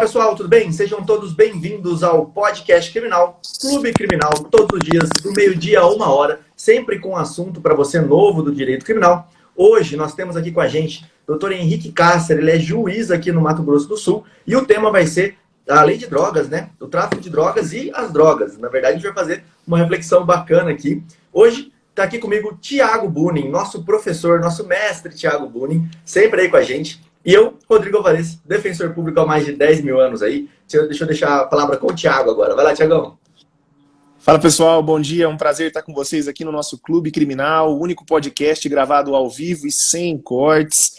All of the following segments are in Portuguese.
pessoal, tudo bem? Sejam todos bem-vindos ao Podcast Criminal, Clube Criminal, todos os dias, do meio-dia a 1h, sempre com assunto para você novo do direito criminal. Hoje nós temos aqui com a gente o Dr. Henrique Caster, ele é juiz aqui no Mato Grosso do Sul, e o tema vai ser a lei de drogas, né? O tráfico de drogas e as drogas. Na verdade, a gente vai fazer uma reflexão bacana aqui. Hoje está aqui comigo o Thiago Bunin, nosso professor, nosso mestre Thiago Bunin, sempre aí com a gente. E eu, Rodrigo Alvarez, defensor público há mais de 10 mil anos aí. Deixa eu deixar a palavra com o Thiago agora. Vai lá, Thiagão. Fala, pessoal. Bom dia. É um prazer estar com vocês aqui no nosso Clube Criminal, o único podcast gravado ao vivo e sem cortes,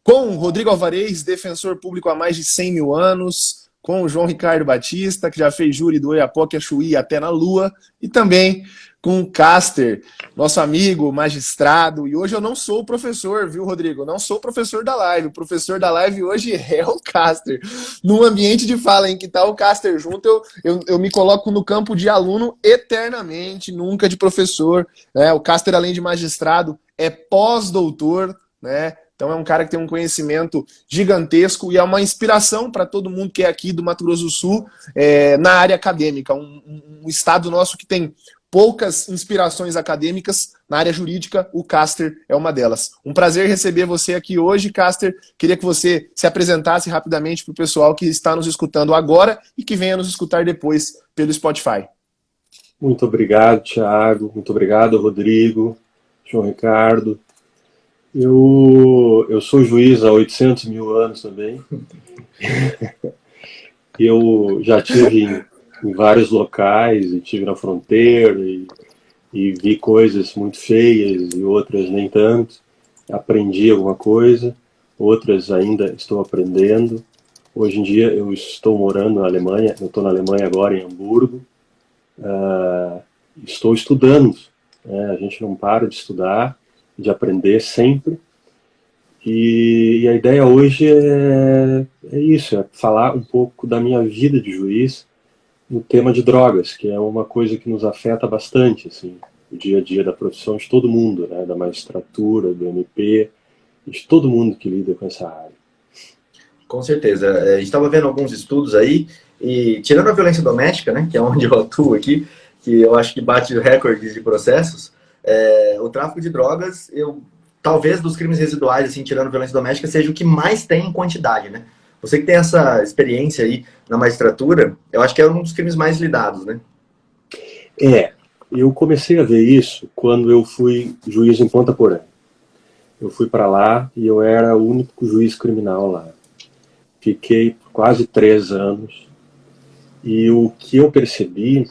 com o Rodrigo Alvarez, defensor público há mais de 100 mil anos, com o João Ricardo Batista, que já fez júri do Oiapoque a Chuí até na Lua, e também com o Caster, nosso amigo, magistrado. E hoje eu não sou o professor, viu, Rodrigo? Eu não sou o professor da live. O professor da live hoje é o Caster. Num ambiente de fala em que tá o Caster junto, eu me coloco no campo de aluno eternamente, nunca de professor. Né? O Caster, além de magistrado, é pós-doutor, né? Então é um cara que tem um conhecimento gigantesco e é uma inspiração para todo mundo que é aqui do Mato Grosso do Sul na área acadêmica. Um estado nosso que tem poucas inspirações acadêmicas na área jurídica, o Caster é uma delas. Um prazer receber você aqui hoje, Caster. Queria que você se apresentasse rapidamente para o pessoal que está nos escutando agora e que venha nos escutar depois pelo Spotify. Muito obrigado, Thiago. Muito obrigado, Rodrigo, João Ricardo. Eu sou juiz há 800 mil anos também. Eu já tive em vários locais, e tive na fronteira, e vi coisas muito feias e outras nem tanto. Aprendi alguma coisa, outras ainda estou aprendendo. Hoje em dia eu estou morando na Alemanha, eu estou na Alemanha agora, em Hamburgo. Estou estudando, né? A gente não para de estudar, de aprender sempre. E a ideia hoje é isso, é falar um pouco da minha vida de juiz no tema de drogas, que é uma coisa que nos afeta bastante, assim, o dia a dia da profissão de todo mundo, né, da magistratura, do MP, de todo mundo que lida com essa área. Com certeza. A gente estava vendo alguns estudos aí, e tirando a violência doméstica, né, que é onde eu atuo aqui, que eu acho que bate recordes de processos, o tráfico de drogas, talvez dos crimes residuais, assim, tirando a violência doméstica, seja o que mais tem em quantidade, né? Você que tem essa experiência aí na magistratura, eu acho que é um dos crimes mais lidados, né? Eu comecei a ver isso quando eu fui juiz em Ponta Porã. Eu fui para lá e eu era o único juiz criminal lá. Fiquei por quase 3 anos e o que eu percebi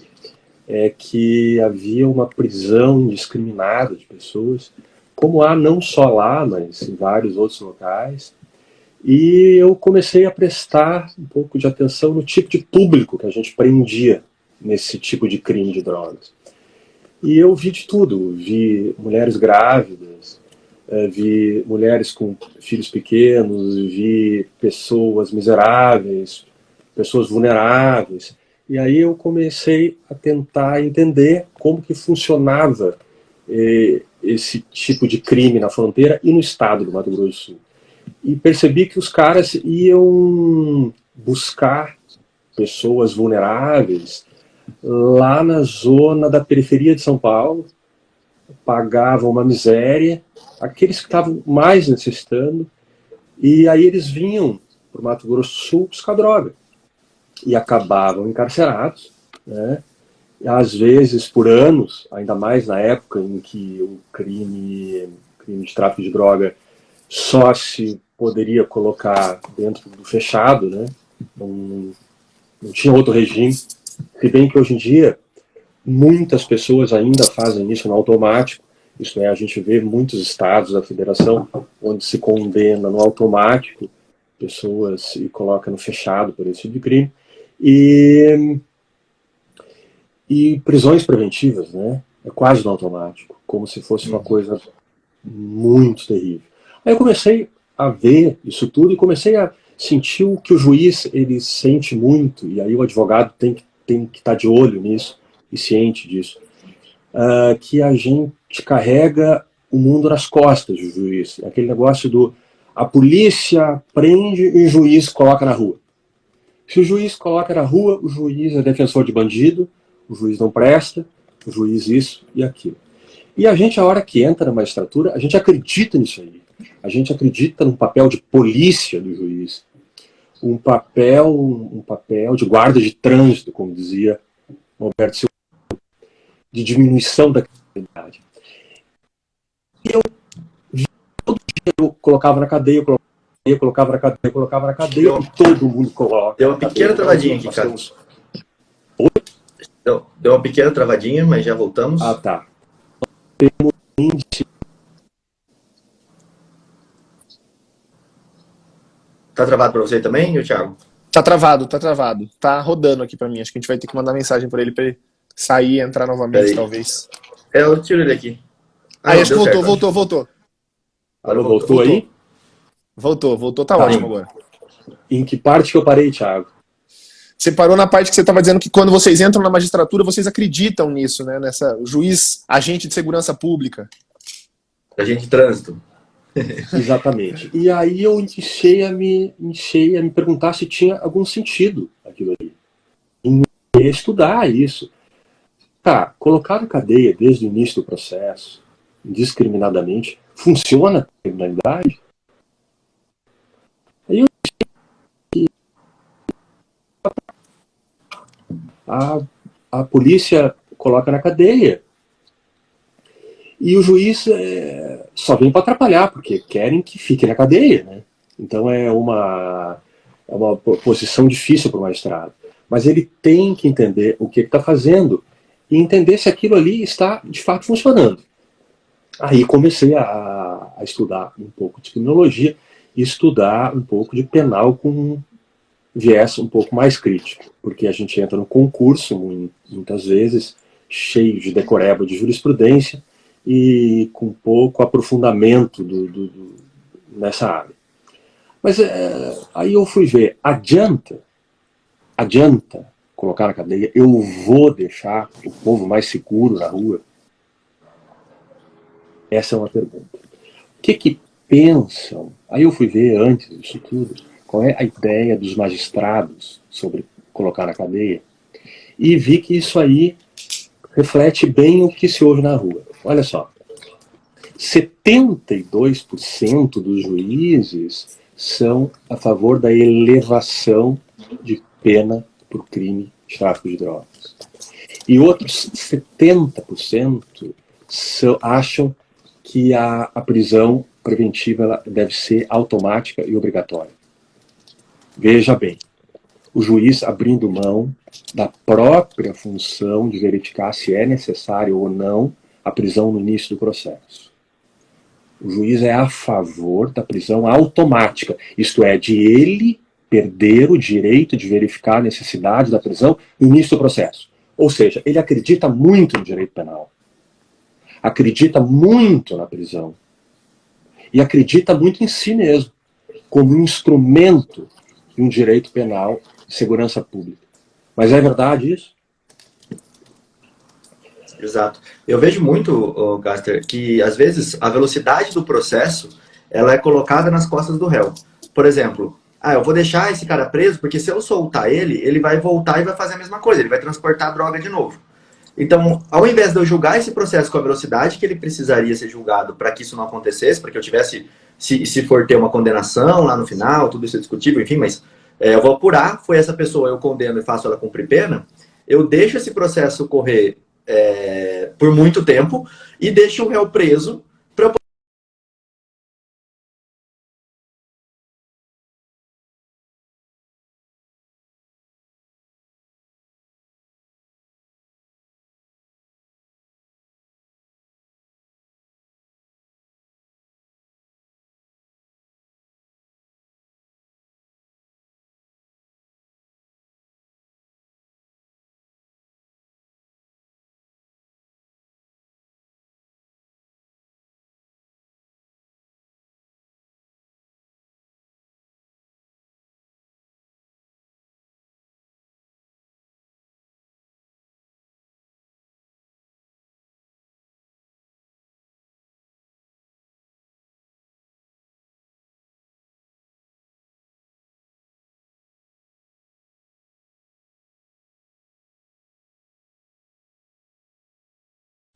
é que havia uma prisão indiscriminada de pessoas, como há não só lá, mas em vários outros locais. E eu comecei a prestar um pouco de atenção no tipo de público que a gente prendia nesse tipo de crime de drogas. E eu vi de tudo. Vi mulheres grávidas, vi mulheres com filhos pequenos, vi pessoas miseráveis, pessoas vulneráveis. E aí eu comecei a tentar entender como que funcionava esse tipo de crime na fronteira e no estado do Mato Grosso do Sul. E percebi que os caras iam buscar pessoas vulneráveis lá na zona da periferia de São Paulo, pagavam uma miséria, aqueles que estavam mais necessitando, e aí eles vinham para o Mato Grosso do Sul buscar droga. E acabavam encarcerados, né? Às vezes por anos, ainda mais na época em que o crime de tráfico de droga só se poderia colocar dentro do fechado, né? Não tinha outro regime. Se bem que hoje em dia muitas pessoas ainda fazem isso no automático. Isso é, a gente vê muitos estados da federação onde se condena no automático pessoas e coloca no fechado por esse tipo de crime. E prisões preventivas, né? É quase no automático, como se fosse uma coisa muito terrível. Aí eu comecei a ver isso tudo e comecei a sentir o que o juiz ele sente muito, e aí o advogado tem que estar de olho nisso e ciente disso, que a gente carrega o mundo nas costas do juiz. Aquele negócio do a polícia prende e o juiz coloca na rua. Se o juiz coloca na rua, o juiz é defensor de bandido, o juiz não presta, o juiz isso e aquilo. E a gente, a hora que entra na magistratura, a gente acredita nisso aí. A gente acredita no papel de polícia do juiz, um papel de guarda de trânsito, como dizia Roberto Silva, de diminuição da criminalidade. E eu colocava na cadeia, colocava na cadeia, colocava na cadeia, e todo mundo coloca. Deu uma pequena travadinha aqui, cara. Deu uma pequena travadinha, mas já voltamos. Ah, tá. Temos índice. Tá travado para você também, Thiago? Tá travado, tá travado. Tá rodando aqui pra mim. Acho que a gente vai ter que mandar mensagem pra ele sair e entrar novamente, talvez. Eu tiro ele aqui. Aí, acho que voltou. Alô, voltou aí? Voltou, tá ótimo agora. Em que parte que eu parei, Thiago? Você parou na parte que você estava dizendo que quando vocês entram na magistratura, vocês acreditam nisso, né? Nessa juiz, agente de segurança pública. Agente de trânsito. Exatamente. E aí eu iniciei a me perguntar se tinha algum sentido aquilo ali. Em estudar isso. Tá, colocar na cadeia desde o início do processo, indiscriminadamente, funciona a criminalidade? Aí eu a polícia coloca na cadeia e o juiz só vem para atrapalhar, porque querem que fique na cadeia, né? Então é uma posição difícil para o magistrado. Mas ele tem que entender o que está fazendo e entender se aquilo ali está de fato funcionando. Aí comecei a estudar um pouco de criminologia e estudar um pouco de penal com viés um pouco mais crítico, porque a gente entra no concurso, muitas vezes, cheio de decoreba de jurisprudência e com pouco aprofundamento nessa área. Mas aí eu fui ver, adianta colocar na cadeia? Eu vou deixar o povo mais seguro na rua? Essa é uma pergunta. O que pensam? Aí eu fui ver antes disso tudo, qual é a ideia dos magistrados sobre colocar na cadeia, e vi que isso aí reflete bem o que se ouve na rua. Olha só, 72% dos juízes são a favor da elevação de pena por crime de tráfico de drogas. E outros 70% acham que a prisão preventiva ela deve ser automática e obrigatória. Veja bem, o juiz abrindo mão da própria função de verificar se é necessário ou não a prisão no início do processo. O juiz é a favor da prisão automática, isto é, de ele perder o direito de verificar a necessidade da prisão no início do processo. Ou seja, ele acredita muito no direito penal, acredita muito na prisão e acredita muito em si mesmo, como um instrumento de um direito penal de segurança pública. Mas é verdade isso? Exato. Eu vejo muito, Gaster, que às vezes a velocidade do processo ela é colocada nas costas do réu. Por exemplo, eu vou deixar esse cara preso porque se eu soltar ele, ele vai voltar e vai fazer a mesma coisa, ele vai transportar a droga de novo. Então, ao invés de eu julgar esse processo com a velocidade que ele precisaria ser julgado para que isso não acontecesse, para que eu tivesse, se for ter uma condenação lá no final, tudo isso é discutível, enfim, mas eu vou apurar, foi essa pessoa, eu condeno e faço ela cumprir pena, eu deixo esse processo correr por muito tempo e deixo o réu preso para eu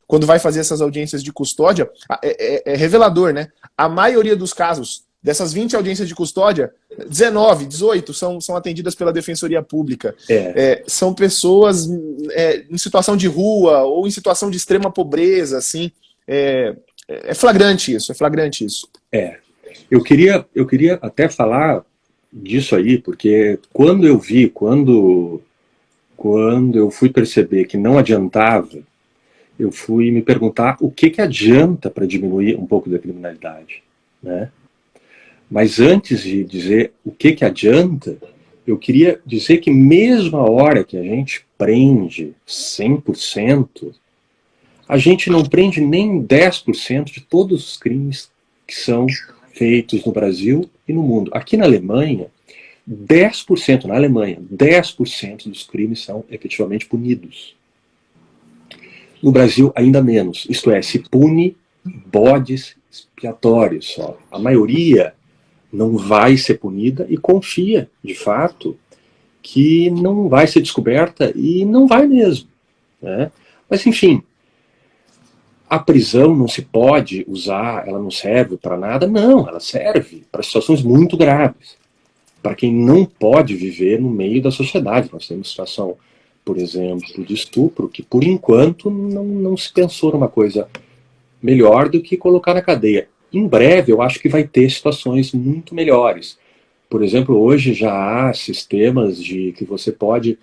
quando vai fazer essas audiências de custódia, é revelador, né? A maioria dos casos, dessas 20 audiências de custódia, 19, 18 são atendidas pela Defensoria Pública. São pessoas em situação de rua ou em situação de extrema pobreza, assim. É flagrante isso, Eu queria até falar disso aí, porque quando eu fui perceber que não adiantava, eu fui me perguntar o que adianta para diminuir um pouco da criminalidade, né? Mas antes de dizer o que adianta, eu queria dizer que mesmo a hora que a gente prende 100%, a gente não prende nem 10% de todos os crimes que são feitos no Brasil e no mundo. Aqui na Alemanha, 10% dos crimes são efetivamente punidos. No Brasil, ainda menos. Isto é, se pune bodes expiatórios só. A maioria não vai ser punida e confia, de fato, que não vai ser descoberta e não vai mesmo, né? Mas, enfim, a prisão não se pode usar, ela não serve para nada? Não, ela serve para situações muito graves. Para quem não pode viver no meio da sociedade. Nós temos situação, por exemplo, de estupro, que por enquanto não se pensou numa coisa melhor do que colocar na cadeia. Em breve, eu acho que vai ter situações muito melhores. Por exemplo, hoje já há sistemas que você pode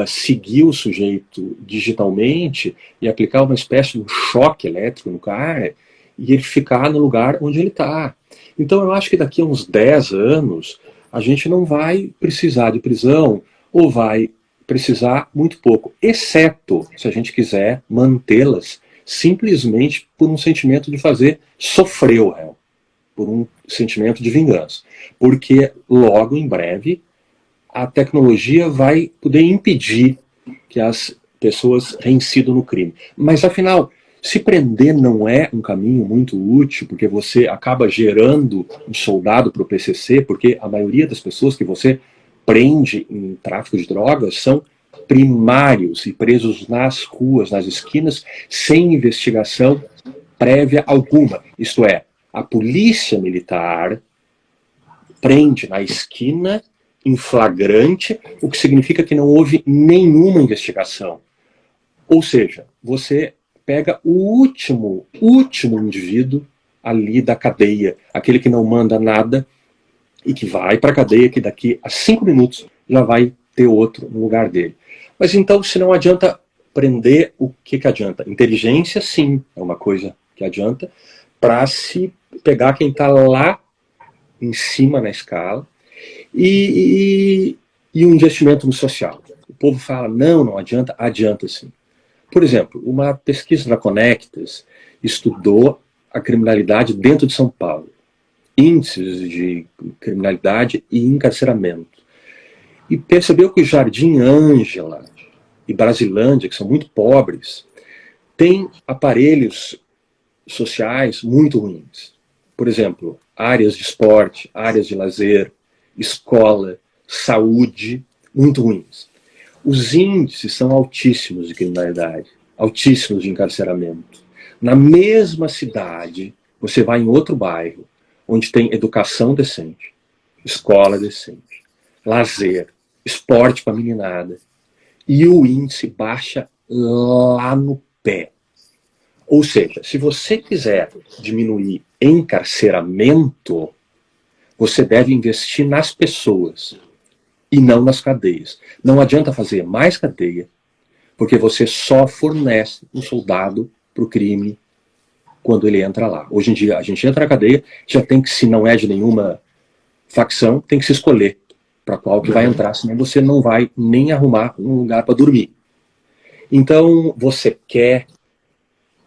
seguir o sujeito digitalmente e aplicar uma espécie de um choque elétrico no cara e ele ficar no lugar onde ele está. Então, eu acho que daqui a uns 10 anos, a gente não vai precisar de prisão ou vai precisar muito pouco, exceto se a gente quiser mantê-las simplesmente por um sentimento de fazer sofrer o réu, por um sentimento de vingança. Porque logo, em breve, a tecnologia vai poder impedir que as pessoas reincidam no crime. Mas, afinal, se prender não é um caminho muito útil, porque você acaba gerando um soldado para o PCC, porque a maioria das pessoas que você prende em tráfico de drogas são primários e presos nas ruas, nas esquinas, sem investigação prévia alguma. Isto é, a polícia militar prende na esquina, em flagrante, o que significa que não houve nenhuma investigação. Ou seja, você pega o último indivíduo ali da cadeia, aquele que não manda nada e que vai para a cadeia, que daqui a 5 minutos já vai ter outro no lugar dele. Mas então, se não adianta prender, o que adianta? Inteligência, sim, é uma coisa que adianta, para se pegar quem está lá em cima na escala, e um investimento no social. O povo fala, não adianta, adianta sim. Por exemplo, uma pesquisa da Conectas estudou a criminalidade dentro de São Paulo, índices de criminalidade e encarceramento, e percebeu que Jardim Ângela e Brasilândia, que são muito pobres, têm aparelhos sociais muito ruins. Por exemplo, áreas de esporte, áreas de lazer, escola, saúde, muito ruins. Os índices são altíssimos de criminalidade, altíssimos de encarceramento. Na mesma cidade, você vai em outro bairro, onde tem educação decente, escola decente, lazer, esporte para meninada, e o índice baixa lá no pé. Ou seja, se você quiser diminuir encarceramento, você deve investir nas pessoas e não nas cadeias. Não adianta fazer mais cadeia, porque você só fornece um soldado para o crime quando ele entra lá. Hoje em dia, a gente entra na cadeia, já tem que, se não é de nenhuma facção, tem que se escolher para qual que vai entrar, senão você não vai nem arrumar um lugar para dormir. Então, você quer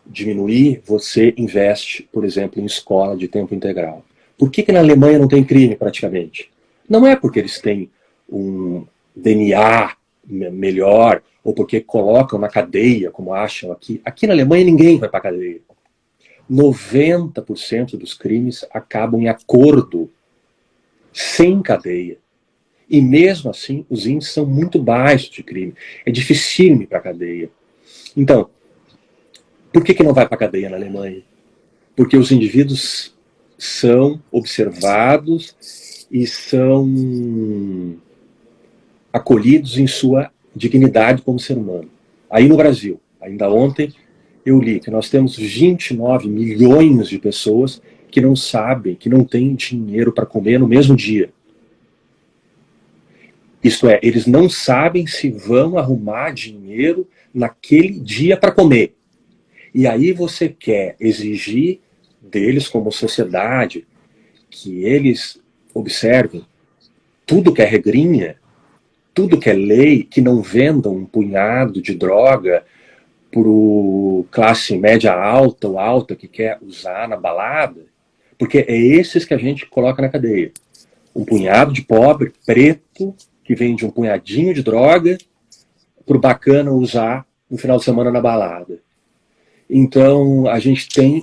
diminuir, você investe, por exemplo, em escola de tempo integral. Por que na Alemanha não tem crime praticamente? Não é porque eles têm um DNA melhor, ou porque colocam na cadeia, como acham aqui. Aqui na Alemanha ninguém vai para a cadeia. 90% dos crimes acabam em acordo, sem cadeia. E mesmo assim, os índices são muito baixos de crime. É dificílimo ir para a cadeia. Então, Por que não vai para a cadeia na Alemanha? Porque os indivíduos são observados e são acolhidos em sua dignidade como ser humano. Aí no Brasil, ainda ontem, eu li que nós temos 29 milhões de pessoas que não sabem, que não têm dinheiro para comer no mesmo dia. Isto é, eles não sabem se vão arrumar dinheiro naquele dia para comer. E aí você quer exigir deles como sociedade que eles observem tudo que é regrinha, tudo que é lei, que não vendam um punhado de droga para classe média alta ou alta que quer usar na balada, porque é esses que a gente coloca na cadeia. Um punhado de pobre, preto, que vende um punhadinho de droga para o bacana usar no final de semana na balada. Então, a gente tem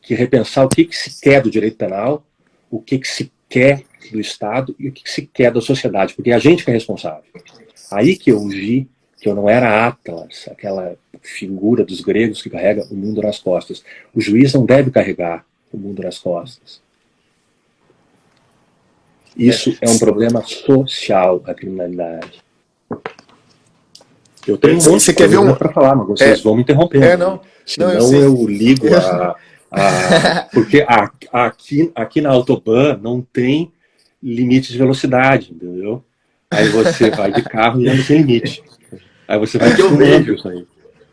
que repensar o que se quer do direito penal, o que se quer do Estado e o que se quer da sociedade, porque é a gente que é responsável. Aí que eu vi que eu não era Atlas, aquela figura dos gregos que carrega o mundo nas costas. O juiz não deve carregar o mundo nas costas. Isso é um problema social, a criminalidade. Eu tenho um monte de coisa para falar, mas vocês vão me interromper. Senão eu ligo porque aqui na Autobahn não tem limite de velocidade, entendeu? Aí você vai de carro e anda sem limite. Aí você vai acostumando isso aí.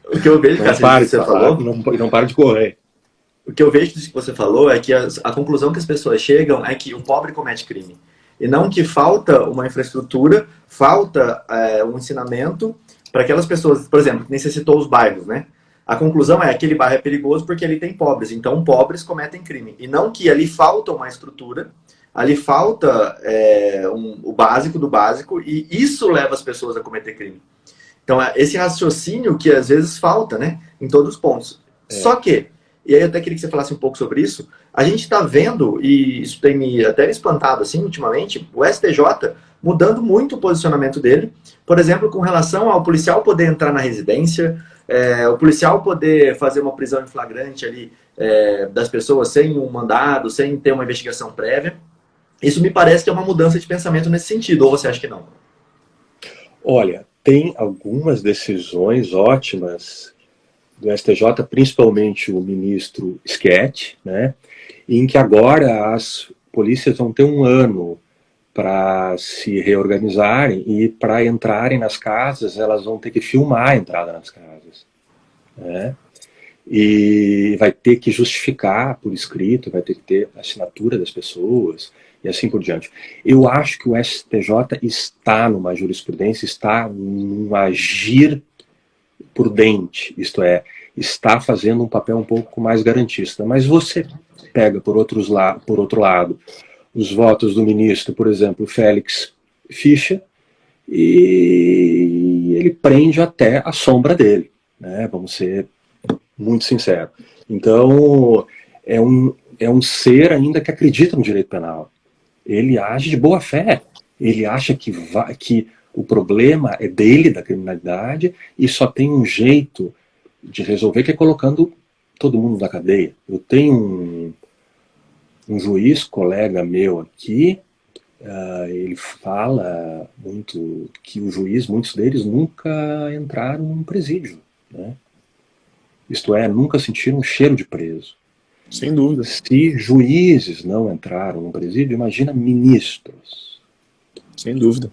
O que eu vejo, não para de você falar, não para de correr. O que eu vejo disso que você falou é que a conclusão que as pessoas chegam é que o pobre comete crime. E não que falta uma infraestrutura, falta um ensinamento para aquelas pessoas, por exemplo, que necessitou os bairros, né? A conclusão é que aquele bairro é perigoso porque ali tem pobres, então pobres cometem crime. E não que ali falta uma estrutura, ali falta o básico do básico, e isso leva as pessoas a cometer crime. Então, esse raciocínio que às vezes falta, né, em todos os pontos. Só que, e aí eu até queria que você falasse um pouco sobre isso, a gente está vendo, e isso tem me até espantado assim ultimamente, o STJ mudando muito o posicionamento dele, por exemplo, com relação ao policial poder entrar na residência, o policial poder fazer uma prisão em flagrante ali das pessoas sem um mandado, sem ter uma investigação prévia. Isso me parece que é uma mudança de pensamento nesse sentido, ou você acha que não? Olha, tem algumas decisões ótimas do STJ, principalmente o ministro Schetti, né, em que agora as polícias vão ter um ano para se reorganizarem e para entrarem nas casas, elas vão ter que filmar a entrada nas casas, né? E vai ter que justificar por escrito, vai ter que ter assinatura das pessoas e assim por diante. Eu acho que o STJ está numa jurisprudência, está num agir prudente, isto é, está fazendo um papel um pouco mais garantista. Mas você pega, por outro lado, os votos do ministro, por exemplo, Félix Fischer, e ele prende até a sombra dele, né? Vamos ser muito sinceros. Então, é um ser ainda que acredita no direito penal. Ele age de boa fé. Ele acha que o problema é dele, da criminalidade, e só tem um jeito de resolver, que é colocando todo mundo na cadeia. Eu tenho um juiz, colega meu aqui, ele fala muito que o juiz, muitos deles nunca entraram num presídio, né? Isto é, nunca sentiram um cheiro de preso. Sem dúvida. Se juízes não entraram num presídio, imagina ministros. Sem dúvida.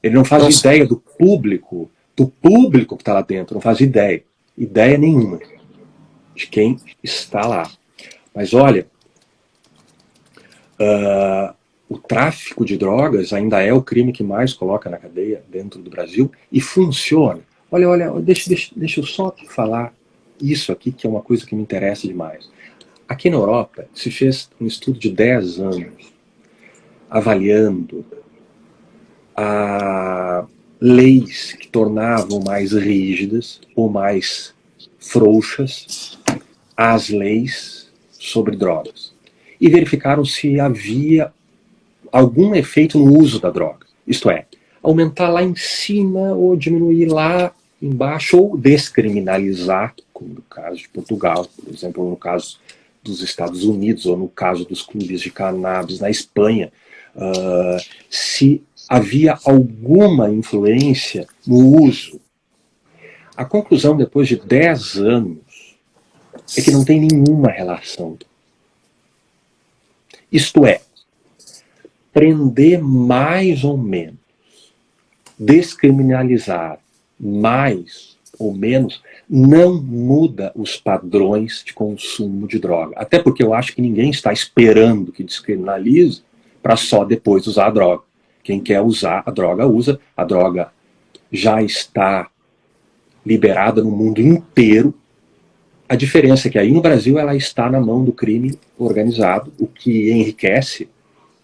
Ele não faz ideia do público que está lá dentro, não faz ideia nenhuma de quem está lá. Mas olha, o tráfico de drogas ainda é o crime que mais coloca na cadeia dentro do Brasil e funciona. Olha, deixa eu só falar isso aqui, que é uma coisa que me interessa demais. Aqui na Europa se fez um estudo de 10 anos avaliando leis que tornavam mais rígidas ou mais frouxas as leis sobre drogas. E verificaram se havia algum efeito no uso da droga. Isto é, aumentar lá em cima ou diminuir lá embaixo ou descriminalizar como no caso de Portugal, por exemplo, ou no caso dos Estados Unidos, ou no caso dos clubes de cannabis na Espanha, se havia alguma influência no uso. A conclusão, depois de 10 anos, é que não tem nenhuma relação. Isto é, prender mais ou menos, descriminalizar mais ou menos, não muda os padrões de consumo de droga. Até porque eu acho que ninguém está esperando que descriminalize para só depois usar a droga. Quem quer usar a droga, usa. A droga já está liberada no mundo inteiro. A diferença é que aí no Brasil ela está na mão do crime organizado, o que enriquece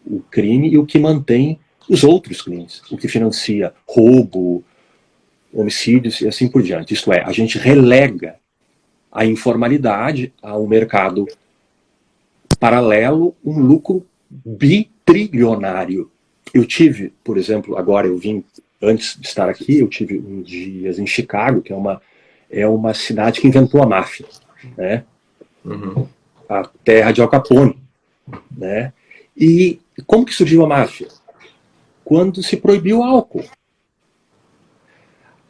o crime e o que mantém os outros crimes, o que financia roubo, homicídios e assim por diante. Isto é, a gente relega a informalidade ao mercado paralelo, um lucro bitrilionário. Eu tive, por exemplo, agora eu vim, antes de estar aqui, eu tive uns dias em Chicago, que é uma cidade que inventou a máfia, né? Uhum. A terra de Al Capone, né? E como que surgiu a máfia? Quando se proibiu o álcool.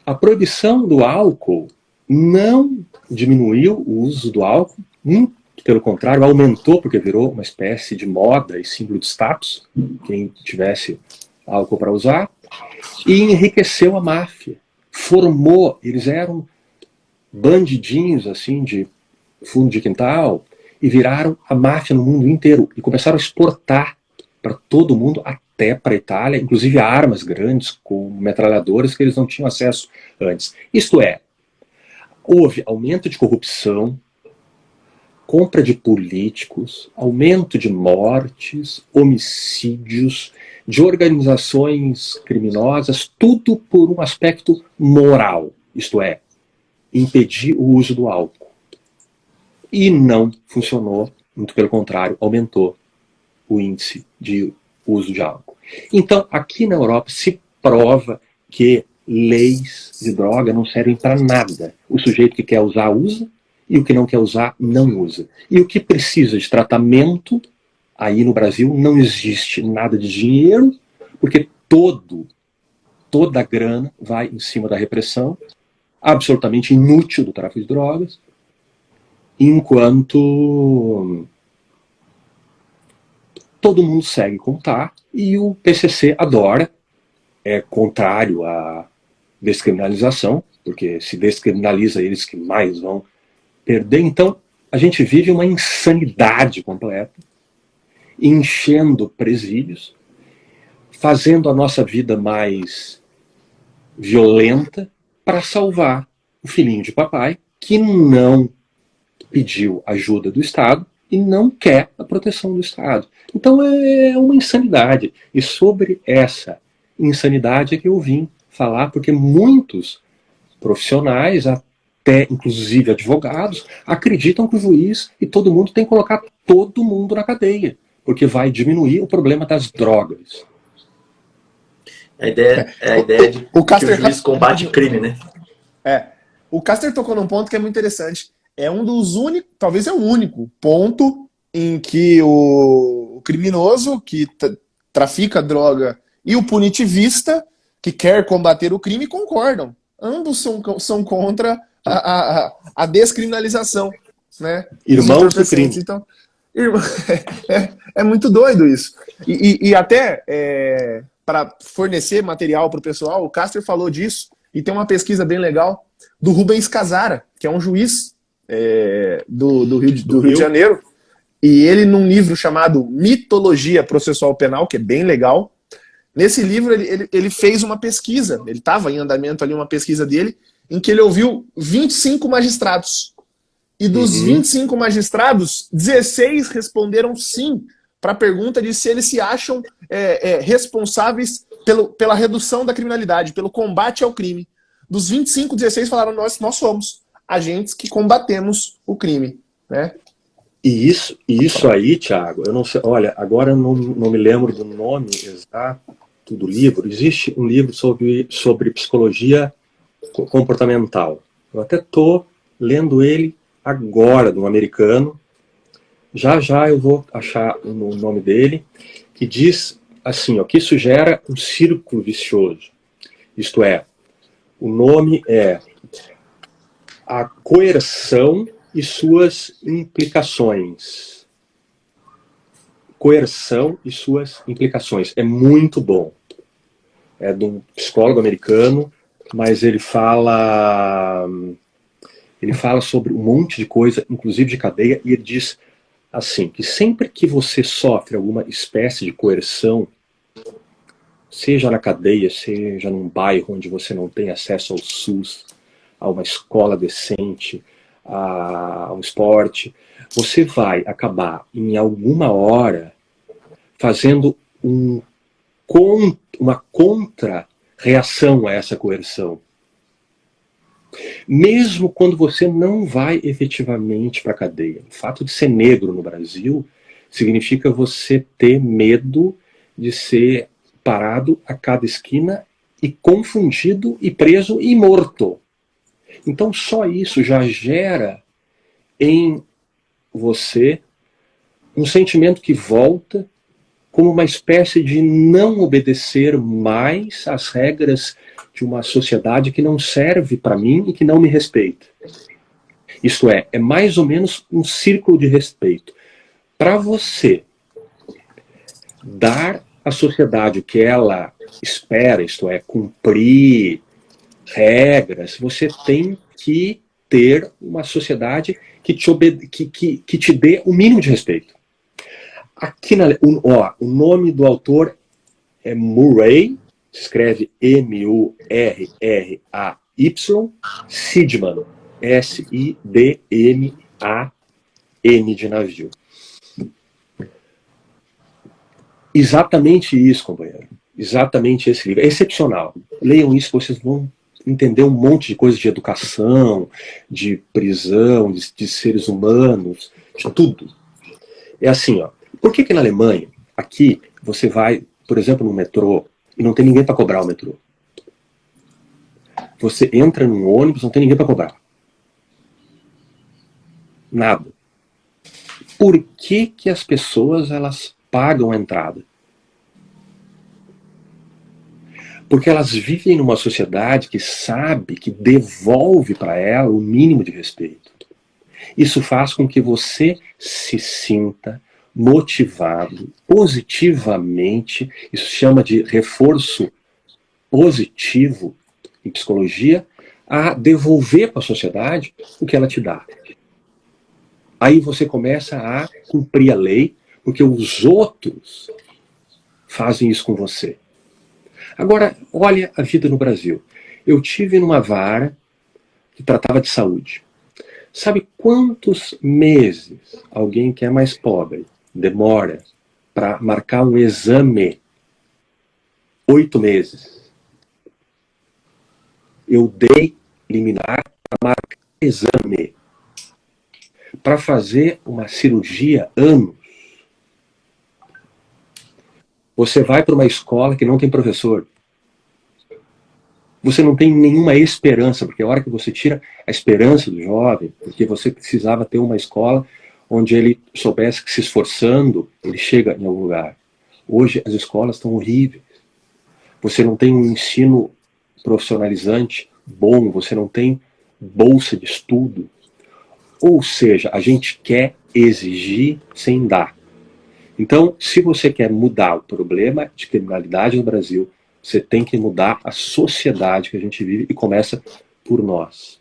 A proibição do álcool não diminuiu o uso do álcool, muito pelo contrário, aumentou, porque virou uma espécie de moda e símbolo de status, quem tivesse álcool para usar, e enriqueceu a máfia. Formou, eles eram bandidinhos assim de fundo de quintal e viraram a máfia no mundo inteiro e começaram a exportar para todo mundo, até para a Itália, inclusive armas grandes com metralhadoras que eles não tinham acesso antes. Isto é, houve aumento de corrupção, compra de políticos, aumento de mortes, homicídios, de organizações criminosas, tudo por um aspecto moral, isto é, impedir o uso do álcool. E não funcionou, muito pelo contrário, aumentou o índice de uso de álcool. Então, aqui na Europa se prova que leis de droga não servem para nada. O sujeito que quer usar, usa, e o que não quer usar, não usa. E o que precisa de tratamento, aí no Brasil não existe nada de dinheiro, porque toda a grana vai em cima da repressão, absolutamente inútil do tráfico de drogas, enquanto todo mundo segue como está, e o PCC adora, é contrário à descriminalização, porque se descriminaliza eles que mais vão perder. Então, a gente vive uma insanidade completa, enchendo presídios, fazendo a nossa vida mais violenta para salvar o filhinho de papai, que não pediu ajuda do Estado e não quer a proteção do Estado. Então é uma insanidade. E sobre essa insanidade é que eu vim falar, porque muitos profissionais, até inclusive advogados, acreditam que o juiz e todo mundo tem que colocar todo mundo na cadeia, porque vai diminuir o problema das drogas. A ideia de que o juiz combate crime, né? O Caster tocou num ponto que é muito interessante. É um dos únicos, talvez é o único ponto em que o criminoso que trafica droga e o punitivista que quer combater o crime concordam. Ambos são contra a descriminalização, né? Irmãos do crime. Então, é muito doido isso. E até para fornecer material para o pessoal, o Caster falou disso, e tem uma pesquisa bem legal do Rubens Casara, que é um juiz do Rio de Janeiro, e ele, num livro chamado Mitologia Processual Penal, que é bem legal, nesse livro ele fez uma pesquisa, ele estava em andamento ali, uma pesquisa dele, em que ele ouviu 25 magistrados. E dos 25 magistrados, 16 responderam sim para a pergunta de se eles se acham responsáveis pela redução da criminalidade, pelo combate ao crime. Dos 25, 16 falaram, nós somos agentes que combatemos o crime, né? E isso aí, Thiago, eu não sei, olha, agora eu não me lembro do nome exato do livro. Existe um livro sobre psicologia comportamental. Eu até estou lendo ele agora, de um americano. Já já eu vou achar o nome dele, que diz assim, ó, que isso gera um círculo vicioso. Isto é, o nome é A Coerção e Suas Implicações. Coerção e Suas Implicações. É muito bom. É de um psicólogo americano, mas ele fala sobre um monte de coisa, inclusive de cadeia, e ele diz assim, que sempre que você sofre alguma espécie de coerção, seja na cadeia, seja num bairro onde você não tem acesso ao SUS, a uma escola decente, a um esporte, você vai acabar, em alguma hora, fazendo uma contra-reação a essa coerção. Mesmo quando você não vai efetivamente para a cadeia. O fato de ser negro no Brasil significa você ter medo de ser parado a cada esquina e confundido e preso e morto. Então só isso já gera em você um sentimento que volta como uma espécie de não obedecer mais às regras de uma sociedade que não serve para mim e que não me respeita. Isto é mais ou menos um círculo de respeito. Para você dar à sociedade o que ela espera, isto é, cumprir regras, você tem que ter uma sociedade que te dê o mínimo de respeito. Aqui o nome do autor é Murray, se escreve Murray, Sidman, Sidman de navio. Exatamente isso, companheiro. Exatamente esse livro. É excepcional. Leiam isso, vocês vão entender um monte de coisas de educação, de prisão, de seres humanos, de tudo. É assim, ó. Por que na Alemanha, aqui, você vai, por exemplo, no metrô, e não tem ninguém para cobrar o metrô? Você entra num ônibus, não tem ninguém para cobrar. Nada. Por que as pessoas elas pagam a entrada? Porque elas vivem numa sociedade que sabe, que devolve para ela o mínimo de respeito. Isso faz com que você se sinta motivado positivamente, isso chama de reforço positivo em psicologia, a devolver para a sociedade o que ela te dá. Aí você começa a cumprir a lei, porque os outros fazem isso com você. Agora, olha a vida no Brasil. Eu tive numa vara que tratava de saúde. Sabe quantos meses alguém que é mais pobre demora para marcar um exame? 8 meses. Eu dei liminar para marcar exame. Para fazer uma cirurgia, anos. Você vai para uma escola que não tem professor. Você não tem nenhuma esperança, porque a hora que você tira a esperança do jovem, porque você precisava ter uma escola onde ele soubesse que se esforçando, ele chega em algum lugar. Hoje as escolas estão horríveis. Você não tem um ensino profissionalizante bom, você não tem bolsa de estudo. Ou seja, a gente quer exigir sem dar. Então, se você quer mudar o problema de criminalidade no Brasil, você tem que mudar a sociedade que a gente vive e começa por nós.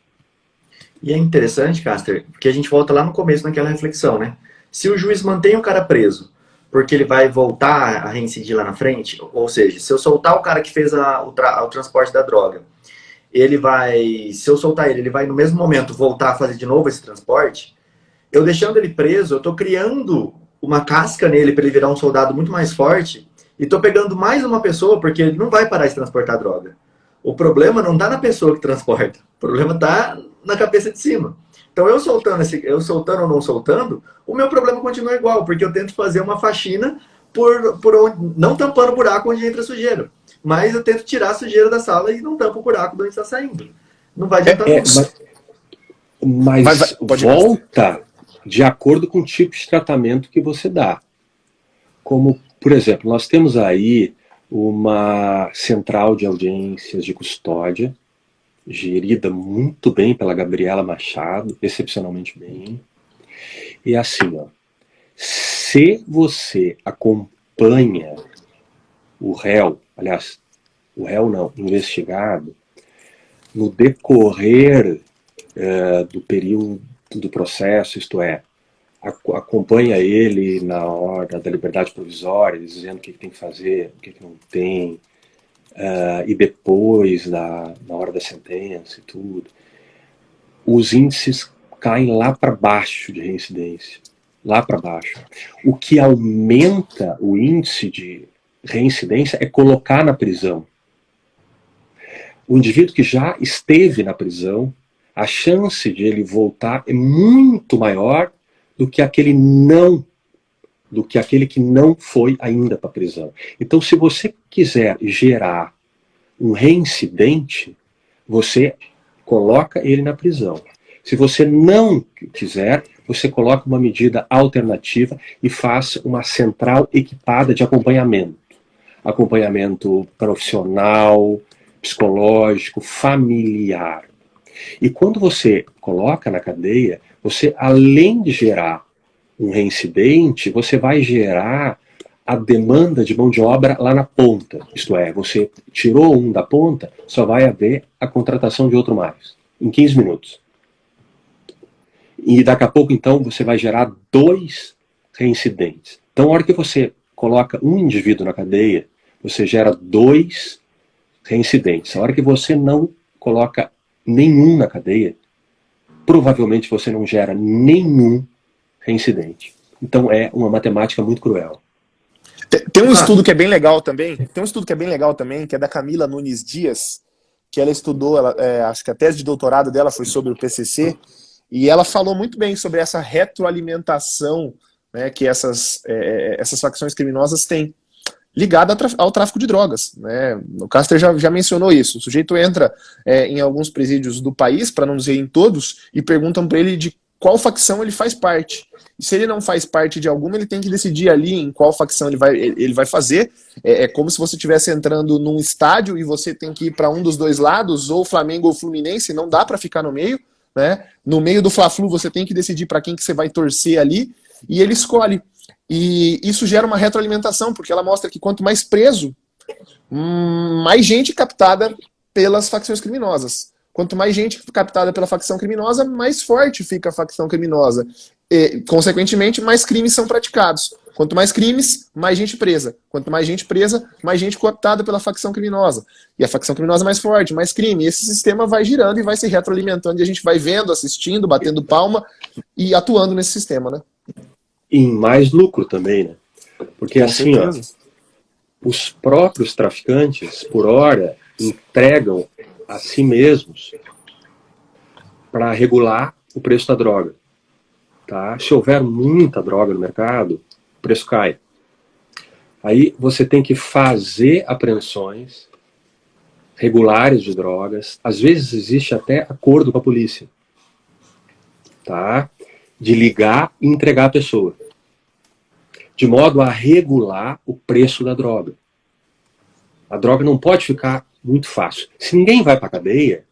E é interessante, Caster, porque a gente volta lá no começo naquela reflexão, né? Se o juiz mantém o cara preso, porque ele vai voltar a reincidir lá na frente, ou seja, se eu soltar o cara que fez o transporte da droga, se eu soltar ele vai no mesmo momento voltar a fazer de novo esse transporte, eu deixando ele preso, eu tô criando uma casca nele para ele virar um soldado muito mais forte, e tô pegando mais uma pessoa, porque ele não vai parar de transportar droga. O problema não tá na pessoa que transporta, o problema tá na cabeça de cima. Então eu soltando ou não soltando, o meu problema continua igual, porque eu tento fazer uma faxina por onde, não tampando o buraco onde entra a sujeira, mas eu tento tirar a sujeira da sala e não tampo o buraco de onde está saindo. Não vai adiantar nada. Mas pode volta de acordo com o tipo de tratamento que você dá. Como, por exemplo, nós temos aí uma central de audiências de custódia, gerida muito bem pela Gabriela Machado, excepcionalmente bem. E assim, ó, se você acompanha o réu, aliás, o réu não, investigado, no decorrer do período do processo, isto é, acompanha ele na hora da liberdade provisória, dizendo o que tem que fazer, o que não tem, e depois, na hora da sentença e tudo, os índices caem lá para baixo de reincidência. Lá para baixo. O que aumenta o índice de reincidência é colocar na prisão. O indivíduo que já esteve na prisão, a chance de ele voltar é muito maior do que aquele que não foi ainda para a prisão. Então, se você quiser gerar um reincidente, você coloca ele na prisão. Se você não quiser, você coloca uma medida alternativa e faz uma central equipada de acompanhamento. Acompanhamento profissional, psicológico, familiar. E quando você coloca na cadeia, você, além de gerar um reincidente, você vai gerar a demanda de mão de obra lá na ponta. Isto é, você tirou um da ponta, só vai haver a contratação de outro mais, em 15 minutos. E daqui a pouco, então, você vai gerar 2 reincidentes. Então, a hora que você coloca um indivíduo na cadeia, você gera 2 reincidentes. A hora que você não coloca nenhum na cadeia, provavelmente você não gera nenhum reincidente. Então, é uma matemática muito cruel. Tem um estudo que é bem legal também, que é da Camila Nunes Dias, que ela estudou, acho que a tese de doutorado dela foi sobre o PCC, e ela falou muito bem sobre essa retroalimentação, né, que essas facções criminosas têm, ligada ao tráfico de drogas. Né? O Caster já mencionou isso. O sujeito entra em alguns presídios do país, para não dizer em todos, e perguntam para ele de qual facção ele faz parte. E se ele não faz parte de alguma, ele tem que decidir ali em qual facção ele vai fazer. É como se você estivesse entrando num estádio e você tem que ir para um dos dois lados, ou Flamengo ou Fluminense, não dá para ficar no meio. Né? No meio do Fla-Flu você tem que decidir para quem que você vai torcer ali, e ele escolhe. E isso gera uma retroalimentação, porque ela mostra que quanto mais preso, mais gente captada pelas facções criminosas. Quanto mais gente captada pela facção criminosa, mais forte fica a facção criminosa. E, consequentemente, mais crimes são praticados. Quanto mais crimes, mais gente presa. Quanto mais gente presa, mais gente cooptada pela facção criminosa. E a facção criminosa mais forte, mais crime. E esse sistema vai girando e vai se retroalimentando. E a gente vai vendo, assistindo, batendo palma e atuando nesse sistema, né? E mais lucro também, né? Porque Com assim, ó, os próprios traficantes, por hora, entregam a si mesmos para regular o preço da droga. Tá? Se houver muita droga no mercado, o preço cai. Aí você tem que fazer apreensões regulares de drogas. Às vezes existe até acordo com a polícia. Tá? De ligar e entregar a pessoa. De modo a regular o preço da droga. A droga não pode ficar muito fácil. Se ninguém vai para a cadeia,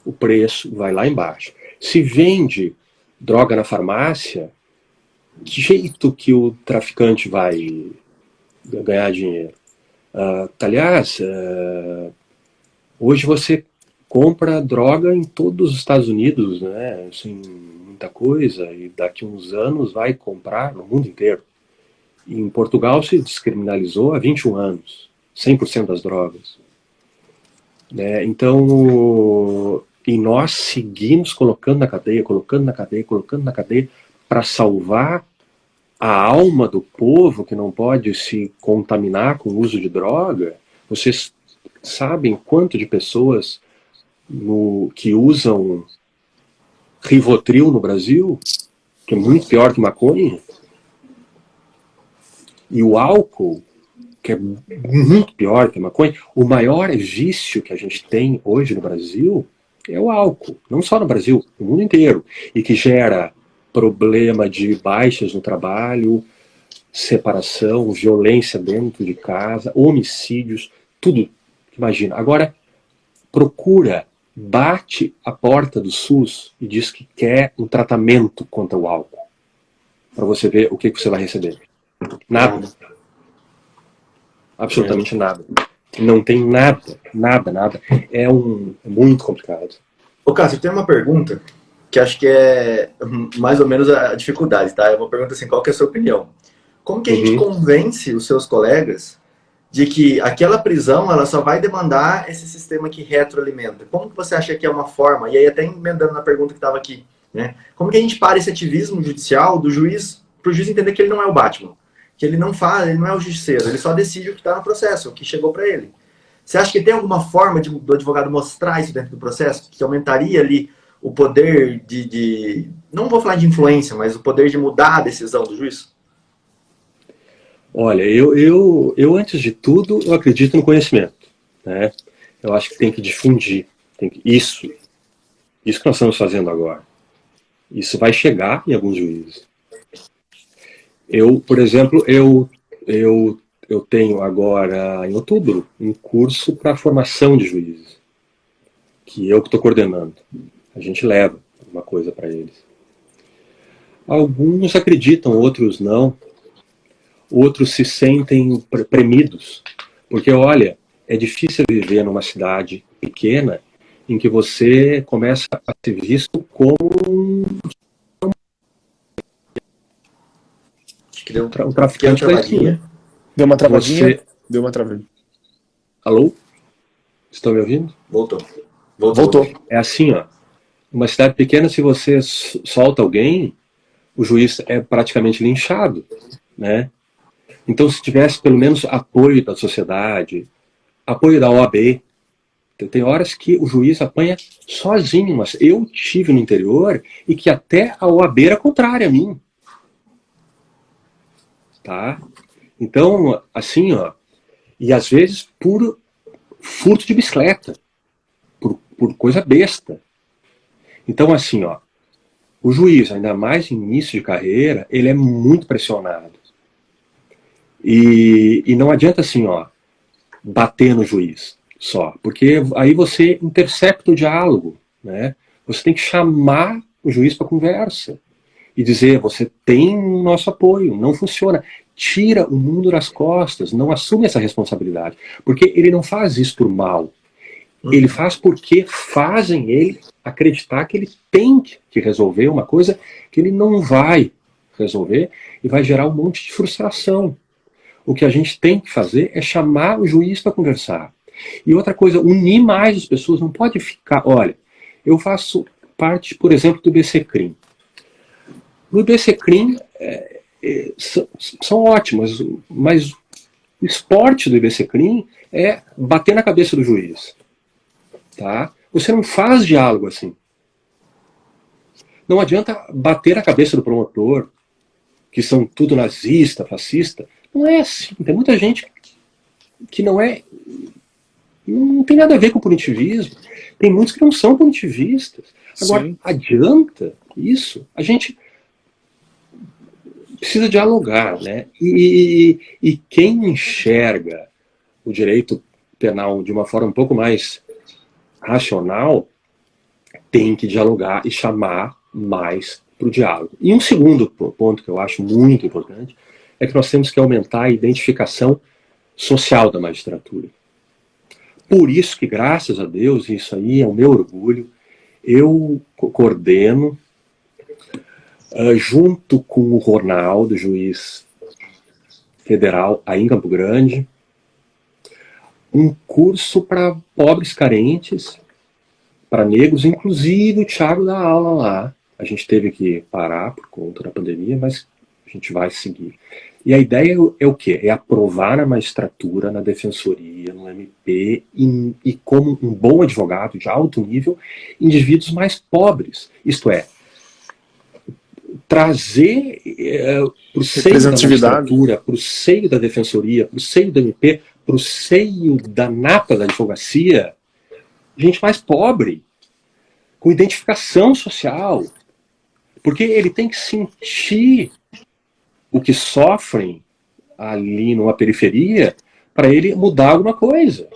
o preço vai lá embaixo. Se vende droga na farmácia, que jeito que o traficante vai ganhar dinheiro? Aliás, hoje você compra droga em todos os Estados Unidos, né? Assim, muita coisa, e daqui a uns anos vai comprar no mundo inteiro. E em Portugal se descriminalizou há 21 anos, 100% das drogas. Então, e nós seguimos colocando na cadeia, para salvar a alma do povo que não pode se contaminar com o uso de droga. Vocês sabem quanto de pessoas que usam Rivotril no Brasil, que é muito pior que maconha? E o álcool, que é muito pior que a maconha. O maior vício que a gente tem hoje no Brasil é o álcool, não só no Brasil, no mundo inteiro, e que gera problema de baixas no trabalho, separação, violência dentro de casa, homicídios, tudo. Imagina. Agora, procura, bate a porta do SUS e diz que quer um tratamento contra o álcool, para você ver o que você vai receber. Nada. Absolutamente nada. Não tem nada, nada. É muito complicado. Ô, Cássio, tem uma pergunta que acho que é mais ou menos a dificuldade, tá? É uma pergunta assim, qual que é a sua opinião? Como que a gente convence os seus colegas de que aquela prisão ela só vai demandar esse sistema que retroalimenta? Como que você acha que é uma forma, e aí até emendando na pergunta que estava aqui, né? Como que a gente para esse ativismo judicial do juiz, para o juiz entender que ele não é o Batman, que ele não faz, ele não é o justiceiro, ele só decide o que está no processo, o que chegou para ele. Você acha que tem alguma forma do advogado mostrar isso dentro do processo, que aumentaria ali o poder não vou falar de influência, mas o poder de mudar a decisão do juiz? Olha, eu antes de tudo, eu acredito no conhecimento, né? Eu acho que tem que difundir. Isso que nós estamos fazendo agora. Isso vai chegar em alguns juízes. Por exemplo, eu tenho agora, em outubro, um curso para formação de juízes, que eu que estou coordenando. A gente leva uma coisa para eles. Alguns acreditam, outros não. Outros se sentem premidos. Porque, olha, é difícil viver numa cidade pequena em que você começa a ser visto como um traficante da esquina. Deu uma travadinha? Deu uma travadinha. Alô? Estão me ouvindo? Voltou. É assim, ó. Uma cidade pequena, se você solta alguém, o juiz é praticamente linchado, né? Então, se tivesse pelo menos apoio da sociedade, apoio da OAB, tem horas que o juiz apanha sozinho, mas eu tive no interior e que até a OAB era contrária a mim. Tá? Então, assim, ó, e às vezes por furto de bicicleta, por coisa besta. Então, assim, ó, o juiz, ainda mais em início de carreira, ele é muito pressionado. E não adianta, assim, ó, bater no juiz só, porque aí você intercepta o diálogo, né? Você tem que chamar o juiz para conversa e dizer, você tem o nosso apoio, não funciona. Tira o mundo das costas, não assume essa responsabilidade. Porque ele não faz isso por mal. Ele faz porque fazem ele acreditar que ele tem que resolver uma coisa que ele não vai resolver e vai gerar um monte de frustração. O que a gente tem que fazer é chamar o juiz para conversar. E outra coisa, unir mais as pessoas, não pode ficar... Olha, eu faço parte, por exemplo, do IBCCRIM. No IBCCRIM são ótimas, mas o esporte do IBCCRIM é bater na cabeça do juiz. Tá? Você não faz diálogo assim. Não adianta bater na cabeça do promotor, que são tudo nazista, fascista. Não é assim. Tem muita gente que não tem nada a ver com punitivismo. Tem muitos que não são punitivistas. Agora, sim, adianta isso? A gente precisa dialogar, né? E quem enxerga o direito penal de uma forma um pouco mais racional tem que dialogar e chamar mais para o diálogo. E um segundo ponto que eu acho muito importante é que nós temos que aumentar a identificação social da magistratura. Por isso que, graças a Deus, isso aí é o meu orgulho, eu coordeno, junto com o Ronaldo, juiz federal aí em Campo Grande, um curso para pobres carentes, para negros, inclusive o Thiago dá aula lá. A gente teve que parar por conta da pandemia, mas a gente vai seguir. E a ideia é o quê? É aprovar na magistratura, na defensoria, no MP, e como um bom advogado de alto nível, indivíduos mais pobres. Isto é, trazer para o seio da magistratura, para o seio da defensoria, para o seio do MP, para o seio da nata da advocacia, gente mais pobre. com identificação social. Porque ele tem que sentir o que sofrem ali numa periferia para ele mudar alguma coisa,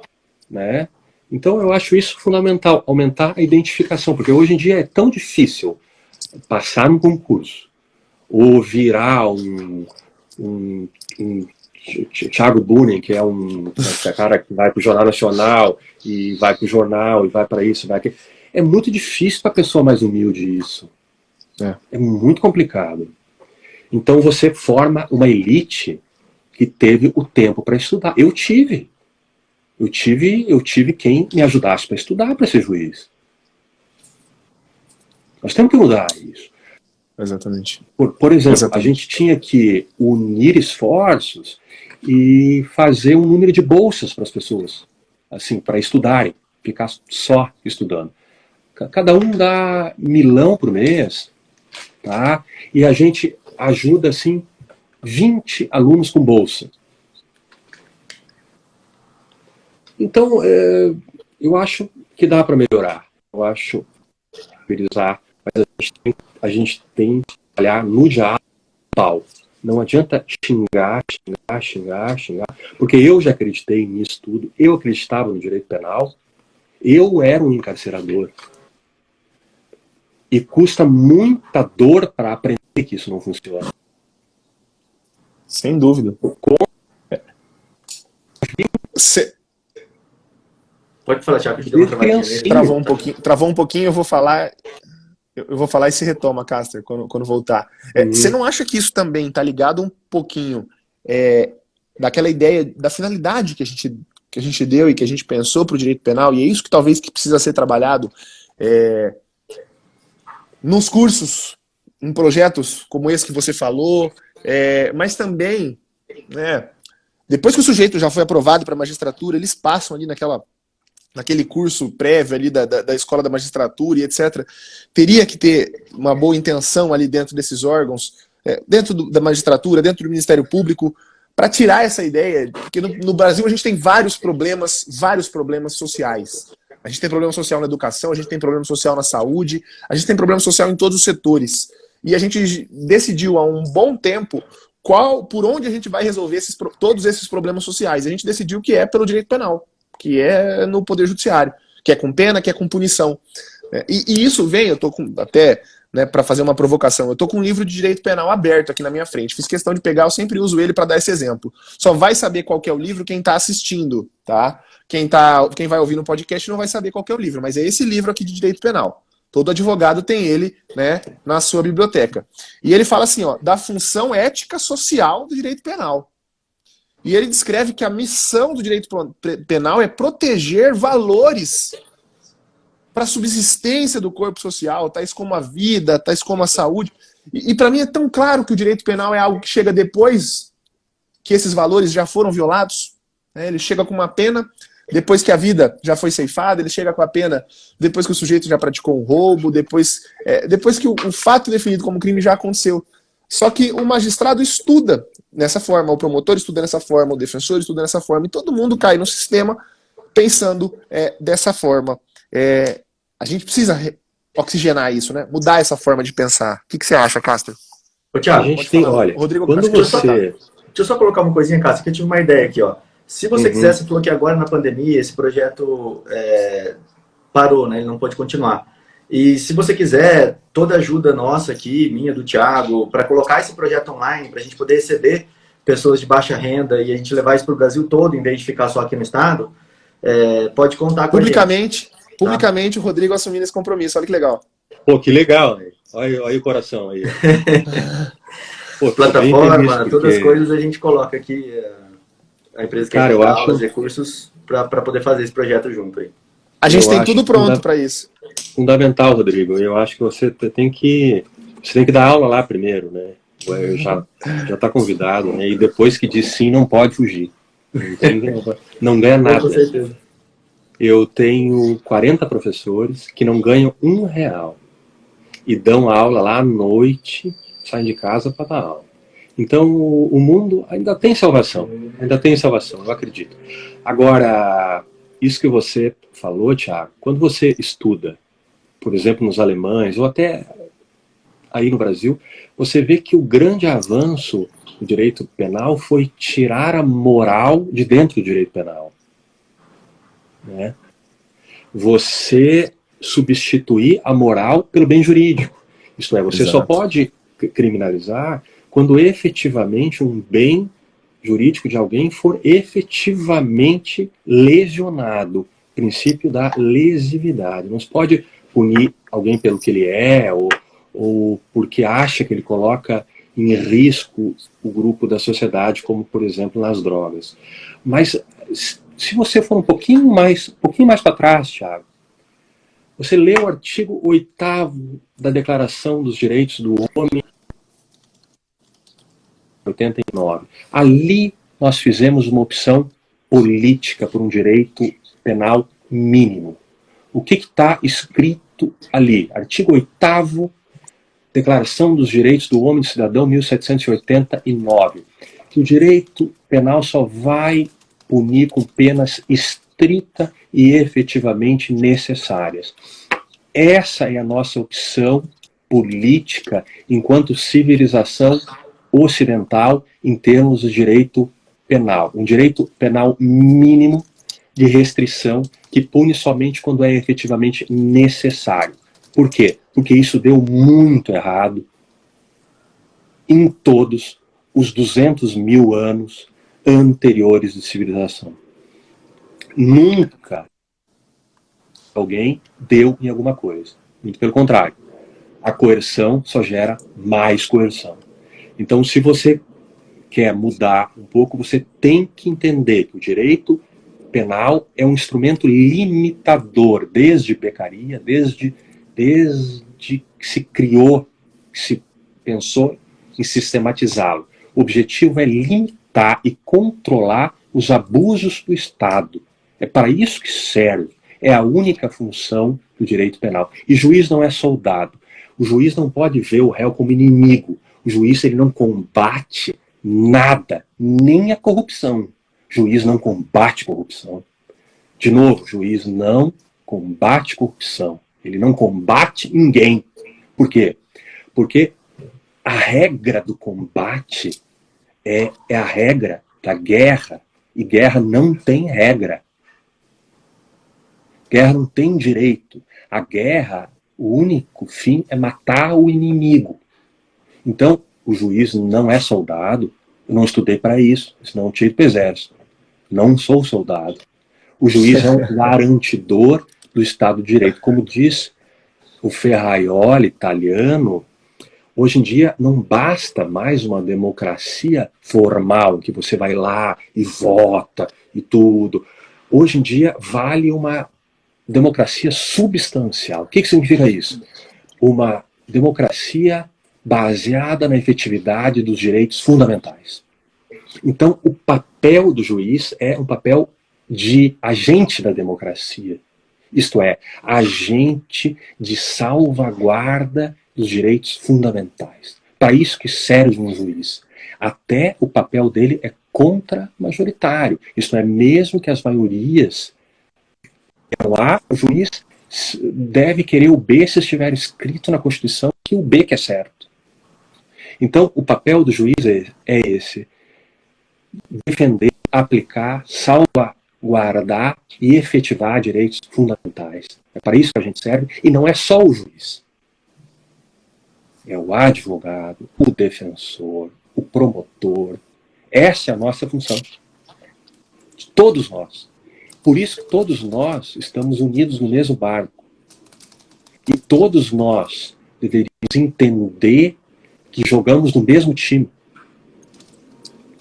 né? Então eu acho isso fundamental, aumentar a identificação, porque hoje em dia é tão difícil passar num concurso ou virar um Thiago Bunin, que é um cara que vai para o Jornal Nacional e vai para o jornal e vai para isso, vai aquilo. É muito difícil para a pessoa mais humilde isso. É muito complicado. Então você forma uma elite que teve o tempo para estudar. Eu tive quem me ajudasse para estudar para ser juiz. Nós temos que mudar isso. Exatamente. Por exemplo, a gente tinha que unir esforços e fazer um número de bolsas para as pessoas, assim, para estudarem, ficar só estudando. Cada um dá R$1.000 por mês, tá? E a gente ajuda, assim, 20 alunos com bolsa. Então, eu acho que dá para melhorar. Eu acho priorizar, mas a gente tem que trabalhar no diálogo. Não adianta xingar, porque eu já acreditei nisso tudo, eu acreditava no direito penal, eu era um encarcerador. E custa muita dor para aprender que isso não funciona. Sem dúvida. Pode falar, Thiago, que deu uma travadinha. Travou um pouquinho, eu vou falar e se retoma, Caster, quando voltar. Você não acha que isso também está ligado um pouquinho daquela ideia, da finalidade que a gente deu e que a gente pensou para o direito penal, e é isso que talvez que precisa ser trabalhado nos cursos, em projetos como esse que você falou, mas também, né, depois que o sujeito já foi aprovado para a magistratura, eles passam ali naquele curso prévio ali da escola da magistratura e etc. Teria que ter uma boa intenção ali dentro desses órgãos, dentro da magistratura, dentro do Ministério Público, para tirar essa ideia, porque no Brasil a gente tem vários problemas sociais. A gente tem problema social na educação, a gente tem problema social na saúde, a gente tem problema social em todos os setores. E a gente decidiu há um bom tempo por onde a gente vai resolver todos esses problemas sociais. A gente decidiu que é pelo direito penal, que é no Poder Judiciário, que é com pena, que é com punição. E isso vem, eu estou até, né, para fazer uma provocação, eu estou com um livro de direito penal aberto aqui na minha frente, fiz questão de pegar, eu sempre uso ele para dar esse exemplo. Só vai saber qual que é o livro quem está assistindo, tá? Quem vai ouvir no podcast não vai saber qual que é o livro, mas é esse livro aqui de direito penal. Todo advogado tem ele, né, na sua biblioteca. E ele fala assim, da função ética social do direito penal. E ele descreve que a missão do direito penal é proteger valores para a subsistência do corpo social, tais como a vida, tais como a saúde. E para mim é tão claro que o direito penal é algo que chega depois que esses valores já foram violados. Ele chega com uma pena depois que a vida já foi ceifada, ele chega com a pena depois que o sujeito já praticou um roubo, depois que o fato definido como crime já aconteceu. Só que o magistrado estuda nessa forma, o promotor estuda dessa forma, o defensor estuda dessa forma, e todo mundo cai no sistema pensando dessa forma. A gente precisa oxigenar isso, né? Mudar essa forma de pensar. O que você acha, Caster? Ô, Thiago, a gente tem, olha, Rodrigo, quando deixa eu só colocar uma coisinha, Caster, que eu tive uma ideia aqui, ó. Se você quiser, você falou que agora na pandemia esse projeto parou, né? Ele não pode continuar. E se você quiser, toda ajuda nossa aqui, minha, do Thiago, para colocar esse projeto online, para a gente poder receber pessoas de baixa renda e a gente levar isso para o Brasil todo, em vez de ficar só aqui no estado, pode contar com a gente. Publicamente, o Rodrigo assumindo esse compromisso. Olha que legal. Pô, que legal, né? Olha o coração aí. Pô, plataforma, todas as coisas a gente coloca aqui, a empresa que dá os recursos para poder fazer esse projeto junto aí. A gente tem tudo pronto para isso. Fundamental, Rodrigo. Eu acho que você tem que dar aula lá primeiro, né? Já está convidado, né? E depois que diz sim, não pode fugir. Não ganha nada. Com certeza. Eu tenho 40 professores que não ganham R$1 e dão aula lá à noite, saem de casa para dar aula. Então o mundo ainda tem salvação, eu acredito. Agora, isso que você falou, Thiago, quando você estuda por exemplo, nos alemães, ou até aí no Brasil, você vê que o grande avanço do direito penal foi tirar a moral de dentro do direito penal, né? Você substituir a moral pelo bem jurídico. Isto é, você só pode criminalizar quando efetivamente um bem jurídico de alguém for efetivamente lesionado. Princípio da lesividade. Não se pode punir alguém pelo que ele é, ou porque acha que ele coloca em risco o grupo da sociedade, como, por exemplo, nas drogas. Mas, se você for um pouquinho mais para trás, Thiago, você lê o artigo 8º da Declaração dos Direitos do Homem, 89. Ali nós fizemos uma opção política por um direito penal mínimo. O que está escrito ali? Artigo 8º, Declaração dos Direitos do Homem e do Cidadão, 1789. Que o direito penal só vai punir com penas estrita e efetivamente necessárias. Essa é a nossa opção política enquanto civilização ocidental em termos de direito penal. Um direito penal mínimo de restrição que pune somente quando é efetivamente necessário. Por quê? Porque isso deu muito errado em todos os 200 mil anos anteriores de civilização. Nunca alguém deu em alguma coisa. Muito pelo contrário. A coerção só gera mais coerção. Então, se você quer mudar um pouco, você tem que entender que o direito penal é um instrumento limitador, desde Beccaria, desde que se criou, que se pensou em sistematizá-lo. O objetivo é limitar e controlar os abusos do Estado. É para isso que serve. É a única função do direito penal. E juiz não é soldado. O juiz não pode ver o réu como inimigo. O juiz ele não combate nada, nem a corrupção. O juiz não combate corrupção. De novo, o juiz não combate corrupção. Ele não combate ninguém. Por quê? Porque a regra do combate é a regra da guerra. E guerra não tem regra. Guerra não tem direito. A guerra, o único fim é matar o inimigo. Então, o juiz não é soldado. Eu não estudei para isso, senão eu tinha ido para o exército. Não sou soldado. O juiz é um garantidor do Estado de Direito. Como diz o Ferraioli, italiano, hoje em dia não basta mais uma democracia formal, que você vai lá e vota e tudo. Hoje em dia vale uma democracia substancial. O que significa isso? Uma democracia baseada na efetividade dos direitos fundamentais. Então, o papel do juiz é um papel de agente da democracia. Isto é, agente de salvaguarda dos direitos fundamentais. Para isso que serve um juiz. Até o papel dele é contra-majoritário. Isto é, mesmo que as maiorias lá, o juiz deve querer o B se estiver escrito na Constituição que o B que é certo. Então, o papel do juiz é esse. Defender, aplicar, salvaguardar e efetivar direitos fundamentais. É para isso que a gente serve. E não é só o juiz. É o advogado, o defensor, o promotor. Essa é a nossa função. De todos nós. Por isso que todos nós estamos unidos no mesmo barco. E todos nós deveríamos entender que jogamos no mesmo time.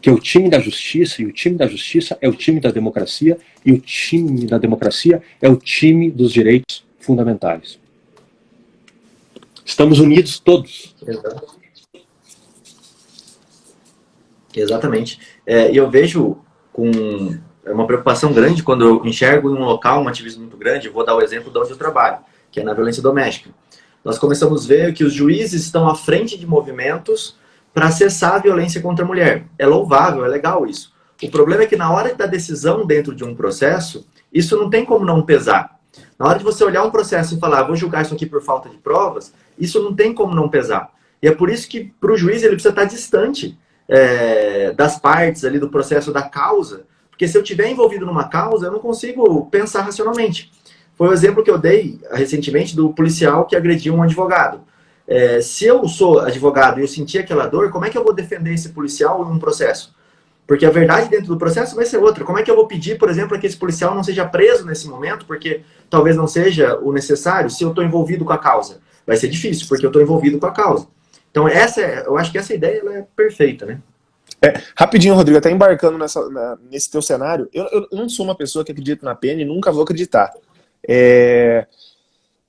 Que é o time da justiça, e o time da justiça é o time da democracia, e o time da democracia é o time dos direitos fundamentais. Estamos unidos todos. Exatamente. E eu vejo com uma preocupação grande quando eu enxergo em um local um ativismo muito grande. Vou dar o exemplo de onde eu trabalho, que é na violência doméstica. Nós começamos a ver que os juízes estão à frente de movimentos para cessar a violência contra a mulher. É louvável, é legal isso. O problema é que na hora da decisão dentro de um processo, isso não tem como não pesar. Na hora de você olhar um processo e falar, vou julgar isso aqui por falta de provas, isso não tem como não pesar. E é por isso que, para o juiz, ele precisa estar distante das partes ali do processo da causa, porque se eu estiver envolvido numa causa, eu não consigo pensar racionalmente. Foi o exemplo que eu dei recentemente do policial que agrediu um advogado. Se eu sou advogado e eu sentir aquela dor, como é que eu vou defender esse policial em um processo? Porque a verdade dentro do processo vai ser outra. Como é que eu vou pedir, por exemplo, que esse policial não seja preso nesse momento, porque talvez não seja o necessário, se eu estou envolvido com a causa? Vai ser difícil, porque eu estou envolvido com a causa. Então, eu acho que essa ideia ela é perfeita, né? Rapidinho, Rodrigo, até embarcando nesse teu cenário, eu não sou uma pessoa que acredita na pena e nunca vou acreditar.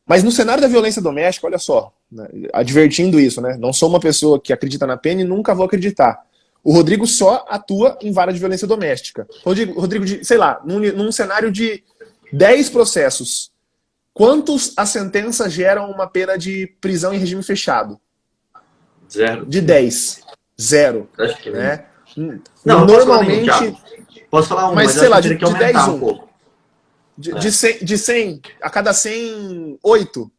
Mas no cenário da violência doméstica, olha só, né, advertindo isso, né? Não sou uma pessoa que acredita na pena e nunca vou acreditar. O Rodrigo só atua em vara de violência doméstica. Rodrigo, sei lá, num cenário de 10 processos, quantos a sentença geram uma pena de prisão em regime fechado? 0. De 10. 0. Acho que né? Não, normalmente. Posso falar um, mas sei lá, de 10 um pouco. De 100, a cada 100, 8.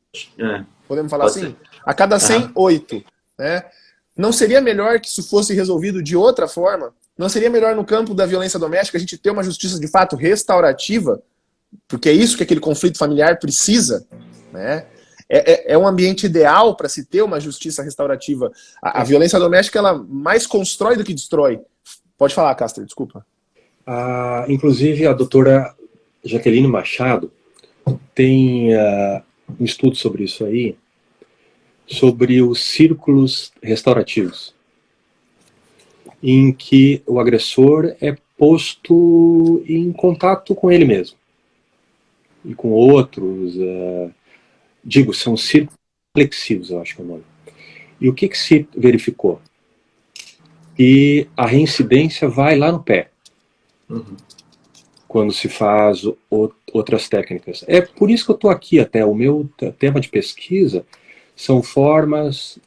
Podemos falar assim? Ser. A cada 100, 8. Né? Não seria melhor que isso fosse resolvido de outra forma? Não seria melhor no campo da violência doméstica a gente ter uma justiça de fato restaurativa? Porque é isso que aquele conflito familiar precisa, né? É um ambiente ideal para se ter uma justiça restaurativa. A violência doméstica, ela mais constrói do que destrói. Pode falar, Caster, desculpa. Inclusive, a doutora Jaqueline Machado tem um estudo sobre isso aí, sobre os círculos restaurativos, em que o agressor é posto em contato com ele mesmo e com outros, são círculos reflexivos, eu acho que é o nome. E o que se verificou? E a reincidência vai lá no pé, quando se faz outras técnicas. É por isso que eu estou aqui até. O meu tema de pesquisa são formas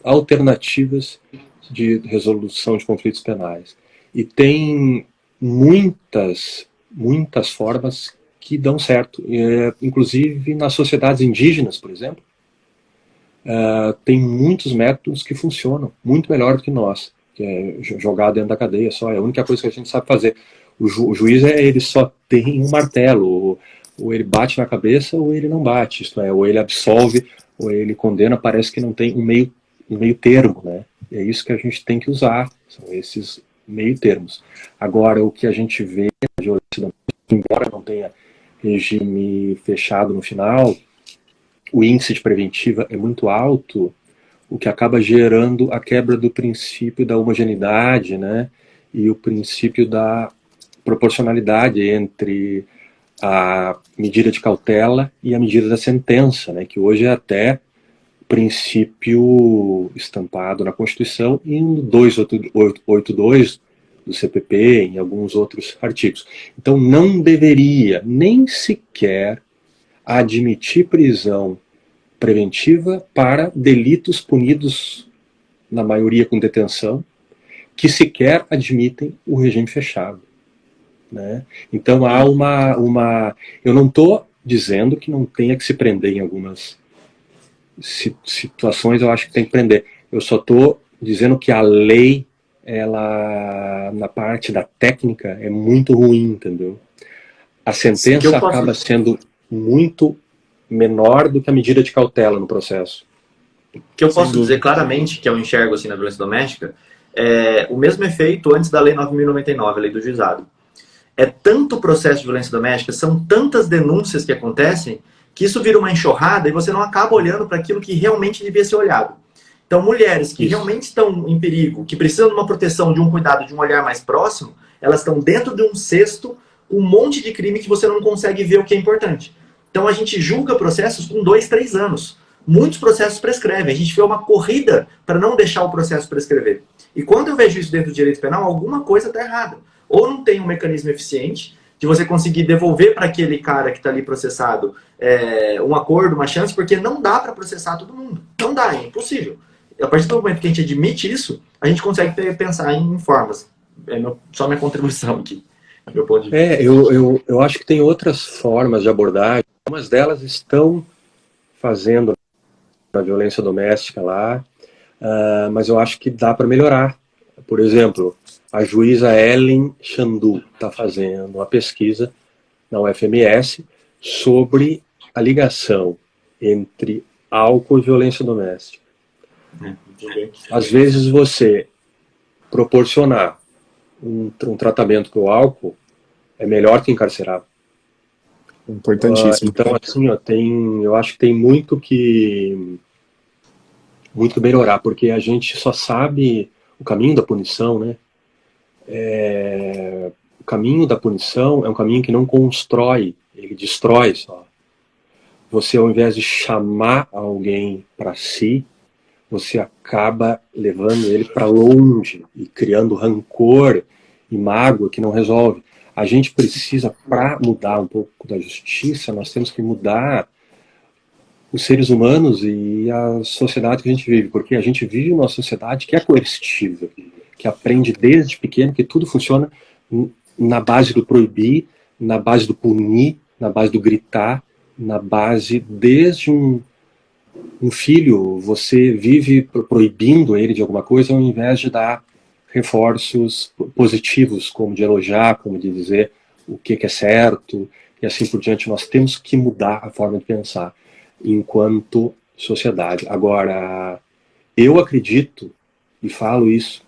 alternativas de resolução de conflitos penais. E tem muitas formas que dão certo. Inclusive nas sociedades indígenas, por exemplo, tem muitos métodos que funcionam muito melhor do que nós, que é jogar dentro da cadeia só. É a única coisa que a gente sabe fazer. O juiz, ele só tem um martelo. Ou ele bate na cabeça ou ele não bate. Isto é, ou ele absolve ou ele condena. Parece que não tem um meio termo, né? E é isso que a gente tem que usar. São esses meio termos. Agora, o que a gente vê na violência doméstica, embora não tenha regime fechado no final, o índice de preventiva é muito alto, o que acaba gerando a quebra do princípio da homogeneidade, né? E o princípio da proporcionalidade entre a medida de cautela e a medida da sentença, né? Que hoje é até princípio estampado na Constituição e no 282 do CPP, em alguns outros artigos. Então não deveria nem sequer admitir prisão preventiva para delitos punidos, na maioria com detenção, que sequer admitem o regime fechado. Né? Então há eu não estou dizendo que não tenha que se prender em algumas situações, eu acho que tem que prender. Eu só estou dizendo que a lei, ela, na parte da técnica, é muito ruim, entendeu? A sentença acaba sendo muito menor do que a medida de cautela no processo. O que eu posso dizer claramente, que eu enxergo assim na violência doméstica, é o mesmo efeito antes da Lei 9.099, a Lei do Juizado. É tanto o processo de violência doméstica, são tantas denúncias que acontecem, que isso vira uma enxurrada e você não acaba olhando para aquilo que realmente devia ser olhado. Então, mulheres que realmente estão em perigo, que precisam de uma proteção, de um cuidado, de um olhar mais próximo, elas estão dentro de um cesto, um monte de crime que você não consegue ver o que é importante. Então, a gente julga processos com 2, 3 anos. Muitos processos prescrevem. A gente vê uma corrida para não deixar o processo prescrever. E quando eu vejo isso dentro do direito penal, alguma coisa está errada. Ou não tem um mecanismo eficiente de você conseguir devolver para aquele cara que está ali processado um acordo, uma chance, porque não dá para processar todo mundo. Não dá, é impossível. A partir do momento que a gente admite isso, a gente consegue pensar em formas. Só minha contribuição aqui, meu ponto de vista. Eu acho que tem outras formas de abordagem algumas delas estão fazendo a violência doméstica lá, mas eu acho que dá para melhorar. Por exemplo, a juíza Ellen Chandu está fazendo uma pesquisa na UFMS sobre a ligação entre álcool e violência doméstica. Às vezes você proporcionar um tratamento para o álcool é melhor que encarcerar. Importantíssimo. Então, assim, eu acho que tem muito que melhorar, porque a gente só sabe o caminho da punição, né? O caminho da punição é um caminho que não constrói, ele destrói só. Você, ao invés de chamar alguém para si, você acaba levando ele para longe e criando rancor e mágoa que não resolve. A gente precisa, para mudar um pouco da justiça, nós temos que mudar os seres humanos e a sociedade que a gente vive, porque a gente vive uma sociedade que é coercitiva, que aprende desde pequeno que tudo funciona na base do proibir, na base do punir, na base do gritar, na base desde um filho, você vive proibindo ele de alguma coisa ao invés de dar reforços positivos, como de elogiar, como de dizer o que é certo e assim por diante. Nós temos que mudar a forma de pensar enquanto sociedade. Agora, eu acredito e falo isso,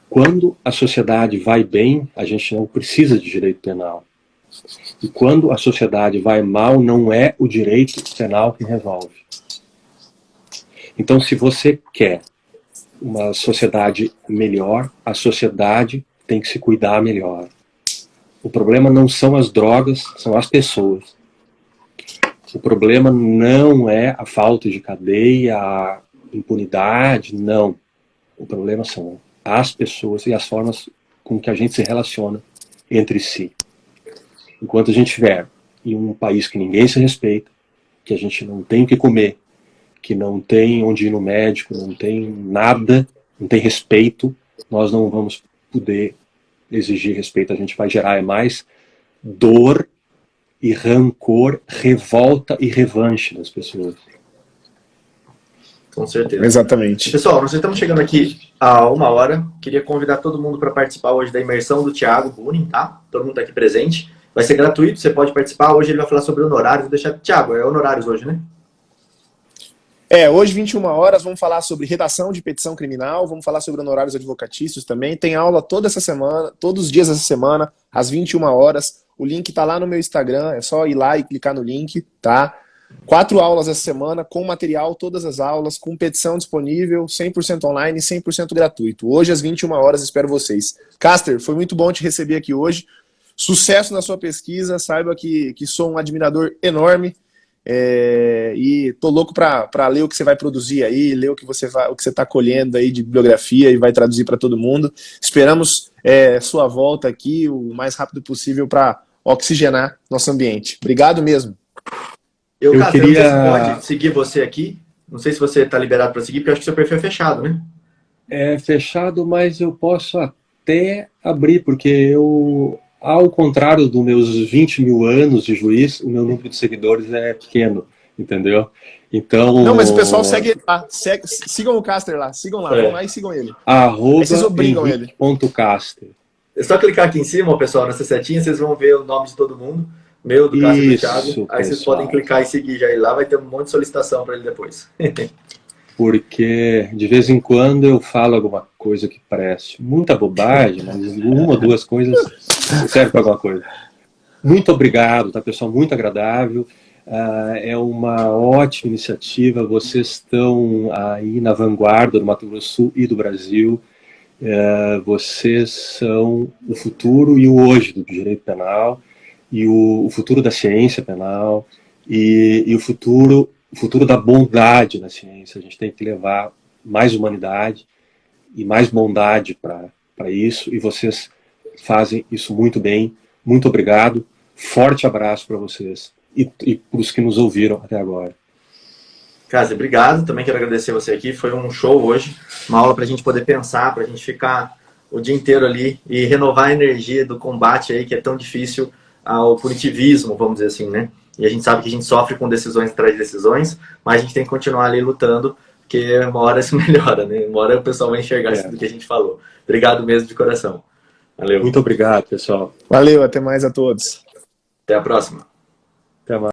quando a sociedade vai bem, a gente não precisa de direito penal. E quando a sociedade vai mal, não é o direito penal que resolve. Então, se você quer uma sociedade melhor, a sociedade tem que se cuidar melhor. O problema não são as drogas, são as pessoas. O problema não é a falta de cadeia, a impunidade, não. O problema são as pessoas e as formas com que a gente se relaciona entre si. Enquanto a gente estiver em um país que ninguém se respeita, que a gente não tem o que comer, que não tem onde ir no médico, não tem nada, não tem respeito, nós não vamos poder exigir respeito. A gente vai gerar mais dor e rancor, revolta e revanche das pessoas. Com certeza. Exatamente. Pessoal, nós estamos chegando aqui a 1h. Queria convidar todo mundo para participar hoje da imersão do Thiago Bunin, tá? Todo mundo está aqui presente. Vai ser gratuito, você pode participar. Hoje ele vai falar sobre honorários. Vou deixar... Thiago, é honorários hoje, né? Hoje, 21h, vamos falar sobre redação de petição criminal, vamos falar sobre honorários advocatícios também. Tem aula toda essa semana, todos os dias dessa semana, às 21h. O link tá lá no meu Instagram, é só ir lá e clicar no link, tá? 4 aulas essa semana, com material, todas as aulas, com petição disponível, 100% online, 100% gratuito. Hoje, às 21h, espero vocês. Caster, foi muito bom te receber aqui hoje. Sucesso na sua pesquisa, saiba que sou um admirador enorme. E tô louco para ler o que você vai produzir aí, ler o que você está colhendo aí de bibliografia e vai traduzir para todo mundo. Esperamos sua volta aqui o mais rápido possível para oxigenar nosso ambiente. Obrigado mesmo. Eu queria... pode seguir você aqui. Não sei se você está liberado para seguir, porque eu acho que seu perfil é fechado, né? É fechado, mas eu posso até abrir, porque eu... Ao contrário dos meus 20 mil anos de juiz, o meu número de seguidores é pequeno, entendeu? Então... Não, mas o pessoal segue lá. Sigam o Caster lá. Sigam lá. Vão lá e sigam ele. Arroba vocês obrigam ele. .caster. É só clicar aqui em cima, pessoal, nessa setinha, vocês vão ver o nome de todo mundo. Meu, do Caster, do Thiago. Aí vocês podem clicar e seguir já ele lá. Vai ter um monte de solicitação para ele depois. Porque de vez em quando eu falo alguma coisa que parece muita bobagem, mas uma ou duas coisas servem para alguma coisa. Muito obrigado, tá, pessoal? Muito agradável. É uma ótima iniciativa. Vocês estão aí na vanguarda do Mato Grosso do Sul e do Brasil. Vocês são o futuro e o hoje do direito penal, e o futuro da ciência penal, e o futuro da bondade na ciência. A gente tem que levar mais humanidade e mais bondade para isso, e vocês fazem isso muito bem. Muito obrigado, forte abraço para vocês e para os que nos ouviram até agora. Cássio, obrigado, também quero agradecer você aqui, foi um show hoje, uma aula para a gente poder pensar, para a gente ficar o dia inteiro ali e renovar a energia do combate aí, que é tão difícil ao punitivismo, vamos dizer assim, né? E a gente sabe que a gente sofre com decisões atrás de decisões, mas a gente tem que continuar ali lutando, porque uma hora isso melhora, né? Uma hora o pessoal vai enxergar isso do que a gente falou. Obrigado mesmo de coração. Valeu. Muito obrigado, pessoal. Valeu, até mais a todos. Até a próxima. Até mais.